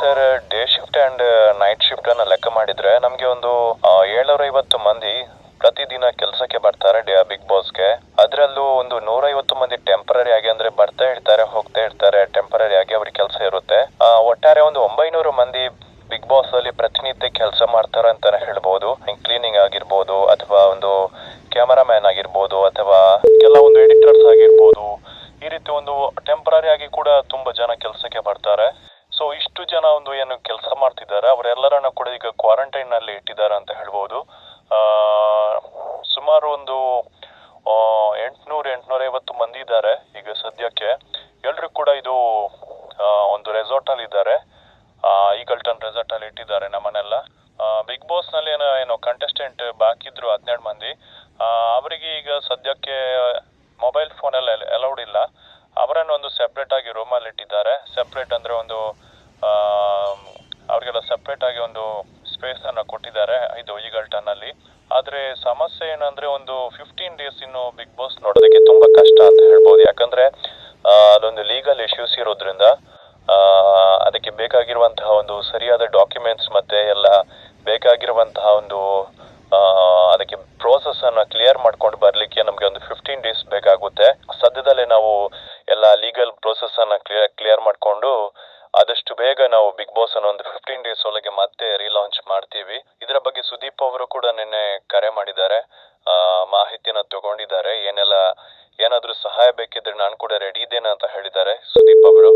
Sir, day shift and night shift ಅನ್ನ ಲೆಕ್ಕ ಮಾಡಿದ್ರೆ ನಮ್ಗೆ ಒಂದು 750 ಮಂದಿ ಪ್ರತಿದಿನ ಕೆಲಸಕ್ಕೆ ಬರ್ತಾರೆ ಬಿಗ್ ಬಾಸ್ಗೆ. ಅದರಲ್ಲೂ ಒಂದು 150 ಮಂದಿ ಟೆಂಪರರಿ ಆಗಿ, ಅಂದ್ರೆ ಬರ್ತಾ ಇರ್ತಾರೆ ಹೋಗ್ತಾ ಇರ್ತಾರೆ, ಟೆಂಪರರಿ ಆಗಿ ಅವ್ರಿಗೆ ಕೆಲಸ ಇರುತ್ತೆ. ಒಟ್ಟಾರೆ ಒಂದು 900 ಮಂದಿ ಬಿಗ್ ಬಾಸ್ ಅಲ್ಲಿ ಪ್ರತಿನಿತ್ಯ ಕೆಲಸ ಮಾಡ್ತಾರೆ ಅಂತಾನೆ ಹೇಳ್ಬೋದು. ಕ್ಲೀನಿಂಗ್ ಆಗಿರ್ಬೋದು, ಅಥವಾ ಒಂದು ಕ್ಯಾಮರಾಮ್ಯಾನ್ ಆಗಿರ್ಬೋದು, ಅಥವಾ ಕೆಲವೊಂದು ಎಡಿಟರ್ಸ್ ಆಗಿರ್ಬೋದು. ಈ ರೀತಿ ಒಂದು ಟೆಂಪರರಿ ಆಗಿ ಕೂಡ ತುಂಬಾ ಜನ ಕೆಲಸಕ್ಕೆ ಬರ್ತಾರೆ. ಸೊ ಇಷ್ಟು ಜನ ಒಂದು ಏನು ಕೆಲಸ ಮಾಡ್ತಿದ್ದಾರೆ ಅವರೆಲ್ಲರನ್ನ ಕೂಡ ಈಗ ಕ್ವಾರಂಟೈನ್ ನಲ್ಲಿ ಇಟ್ಟಿದ್ದಾರೆ ಅಂತ ಹೇಳ್ಬೋದು. ಸುಮಾರು ಒಂದು 800-850 ಮಂದಿ ಇದ್ದಾರೆ ಈಗ ಸದ್ಯಕ್ಕೆ. ಎಲ್ರು ಕೂಡ ಇದು ಒಂದು ರೆಸಾರ್ಟ್ ಅಲ್ಲಿ ಇದ್ದಾರೆ. ಈಗಲ್ಟನ್ ರೆಸಾರ್ಟ್ ಅಲ್ಲಿ ಇಟ್ಟಿದ್ದಾರೆ ನಮ್ಮನ್ನೆಲ್ಲ. ಬಿಗ್ ಬಾಸ್ ನಲ್ಲಿ ಏನೋ ಕಂಟೆಸ್ಟೆಂಟ್ ಬಾಕಿ ಇದ್ರು 12 ಮಂದಿ. ಅವರಿಗೆ ಈಗ ಸದ್ಯಕ್ಕೆ ಮೊಬೈಲ್ ಫೋನ್ ಎಲ್ಲ ಅಲೌಡ್ ಇಲ್ಲ. ಅವರನ್ನು ಒಂದು ಸೆಪರೇಟ್ ಆಗಿ ರೂಮ್ ಅಲ್ಲಿ ಇಟ್ಟಿದ್ದಾರೆ. ಸೆಪರೇಟ್ ಅಂದ್ರೆ ಒಂದು ಅವ್ರಿಗೆಲ್ಲ ಸೆಪರೇಟ್ ಆಗಿ ಒಂದು ಸ್ಪೇಸ್ ಅನ್ನ ಕೊಟ್ಟಿದ್ದಾರೆ ಇದು ಈಗಲ್ಟನ್ ಅಲ್ಲಿ. ಆದ್ರೆ ಸಮಸ್ಯೆ ಏನಂದ್ರೆ ಒಂದು 15 ಡೇಸ್ ಇನ್ನು ಬಿಗ್ ಬಾಸ್ ನೋಡೋದಕ್ಕೆ ತುಂಬಾ ಕಷ್ಟ ಅಂತ ಹೇಳ್ಬೋದು. ಯಾಕಂದ್ರೆ ಅದೊಂದು ಲೀಗಲ್ ಇಶ್ಯೂಸ್ ಇರೋದ್ರಿಂದ ಅದಕ್ಕೆ ಬೇಕಾಗಿರುವಂತಹ ಒಂದು ಸರಿಯಾದ ಡಾಕ್ಯುಮೆಂಟ್ಸ್ ಮತ್ತೆ ಎಲ್ಲ ಬೇಕಾಗಿರುವಂತಹ ಒಂದು ಅದಕ್ಕೆ ಪ್ರೋಸೆಸ್ ಅನ್ನ ಕ್ಲಿಯರ್ ಮಾಡ್ಕೊಂಡು ಬರ್ಲಿಕ್ಕೆ ನಮ್ಗೆ ಒಂದು 15 ಡೇಸ್ ಬೇಕಾಗುತ್ತೆ. ಸದ್ಯದಲ್ಲೇ ನಾವು ಎಲ್ಲ ಲೀಗಲ್ ಪ್ರೋಸೆಸ್ ಅನ್ನ ಕ್ಲಿಯರ್ ಮಾಡ್ಕೊಂಡು ಆದಷ್ಟು ಬೇಗ ನಾವು ಬಿಗ್ ಬಾಸ್ ಅನ್ನು ಒಂದು 15 ಡೇಸ್ ಒಳಗೆ ಮತ್ತೆ ರೀಲಾಂಚ್ ಮಾಡ್ತೀವಿ. ಇದರ ಬಗ್ಗೆ ಸುದೀಪ್ ಅವರು ಕೂಡ ನಿನ್ನೆ ಕರೆ ಮಾಡಿದ್ದಾರೆ, ಮಾಹಿತಿಯನ್ನ ತಗೊಂಡಿದ್ದಾರೆ. ಏನಾದ್ರೂ ಸಹಾಯ ಬೇಕಿದ್ರೆ ನಾನು ಕೂಡ ರೆಡಿ ಇದ್ದೇನೆ ಅಂತ ಹೇಳಿದ್ದಾರೆ ಸುದೀಪ್ ಅವರು.